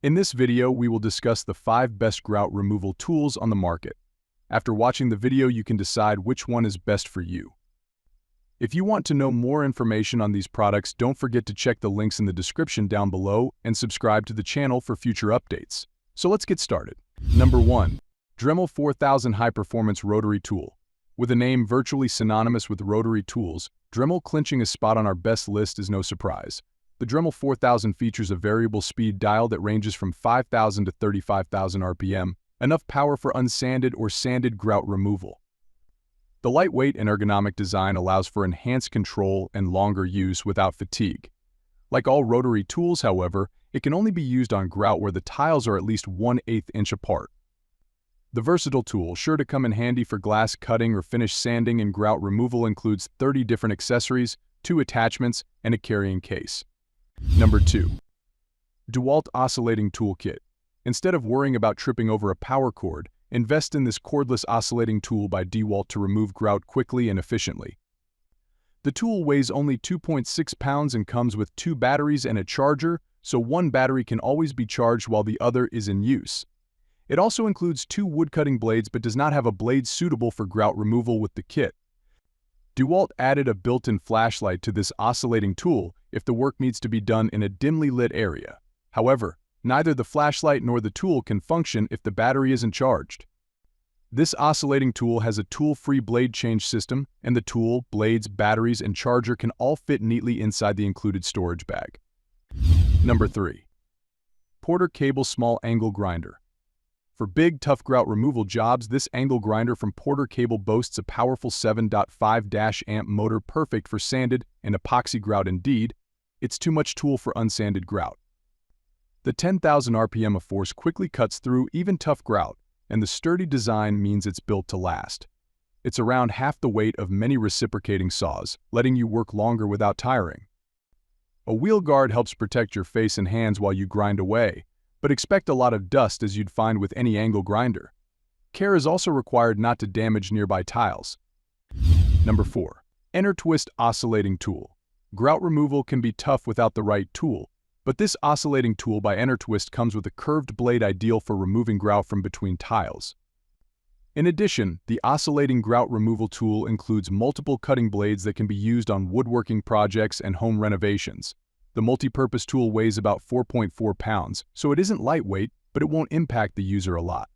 In this video, we will discuss the 5 best grout removal tools on the market. After watching the video, you can decide which one is best for you. If you want to know more information on these products, don't forget to check the links in the description down below and subscribe to the channel for future updates. So let's get started. Number 1. Dremel 4000 High Performance Rotary Tool. With a name virtually synonymous with rotary tools, Dremel clinching a spot on our best list is no surprise. The Dremel 4000 features a variable speed dial that ranges from 5,000 to 35,000 RPM, enough power for unsanded or sanded grout removal. The lightweight and ergonomic design allows for enhanced control and longer use without fatigue. Like all rotary tools, however, it can only be used on grout where the tiles are at least 1/8 inch apart. The versatile tool, sure to come in handy for glass cutting or finish sanding and grout removal, includes 30 different accessories, 2 attachments, and a carrying case. Number 2. DeWalt Oscillating Toolkit. Instead of worrying about tripping over a power cord, invest in this cordless oscillating tool by DeWalt to remove grout quickly and efficiently. The tool weighs only 2.6 pounds and comes with 2 batteries and a charger, so one battery can always be charged while the other is in use. It also includes 2 wood-cutting blades but does not have a blade suitable for grout removal with the kit. DeWalt added a built-in flashlight to this oscillating tool if the work needs to be done in a dimly lit area. However, neither the flashlight nor the tool can function if the battery isn't charged. This oscillating tool has a tool-free blade change system, and the tool, blades, batteries, and charger can all fit neatly inside the included storage bag. Number 3. Porter Cable Small Angle Grinder. For big, tough grout removal jobs, this angle grinder from Porter Cable boasts a powerful 7.5-amp motor perfect for sanded and epoxy grout. Indeed, it's too much tool for unsanded grout. The 10,000 RPM of force quickly cuts through even tough grout, and the sturdy design means it's built to last. It's around half the weight of many reciprocating saws, letting you work longer without tiring. A wheel guard helps protect your face and hands while you grind away, but expect a lot of dust as you'd find with any angle grinder. Care is also required not to damage nearby tiles. Number 4. Enertwist Oscillating Tool. Grout removal can be tough without the right tool, but this oscillating tool by Enertwist comes with a curved blade ideal for removing grout from between tiles. In addition, the oscillating grout removal tool includes multiple cutting blades that can be used on woodworking projects and home renovations. The multi-purpose tool weighs about 4.4 pounds, so it isn't lightweight, but it won't impact the user a lot.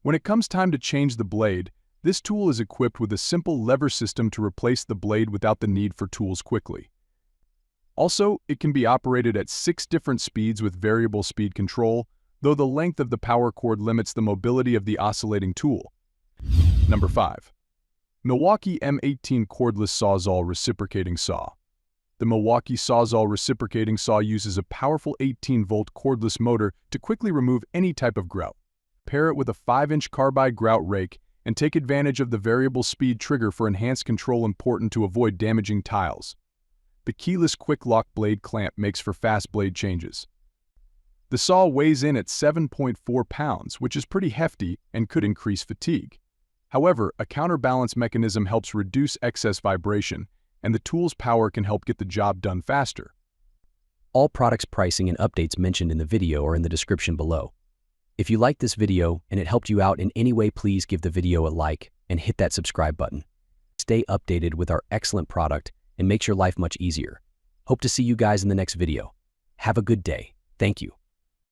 When it comes time to change the blade, this tool is equipped with a simple lever system to replace the blade without the need for tools quickly. Also, it can be operated at 6 different speeds with variable speed control, though the length of the power cord limits the mobility of the oscillating tool. Number 5. Milwaukee M18 Cordless Sawzall Reciprocating Saw. The Milwaukee Sawzall Reciprocating Saw uses a powerful 18-volt cordless motor to quickly remove any type of grout. Pair it with a 5-inch carbide grout rake and take advantage of the variable speed trigger for enhanced control, important to avoid damaging tiles. The keyless quick-lock blade clamp makes for fast blade changes. The saw weighs in at 7.4 pounds, which is pretty hefty and could increase fatigue. However, a counterbalance mechanism helps reduce excess vibration, and the tool's power can help get the job done faster. All products pricing and updates mentioned in the video are in the description below. If you liked this video and it helped you out in any way, please give the video a like and hit that subscribe button. Stay updated with our excellent product and makes your life much easier. Hope to see you guys in the next video. Have a good day. Thank you.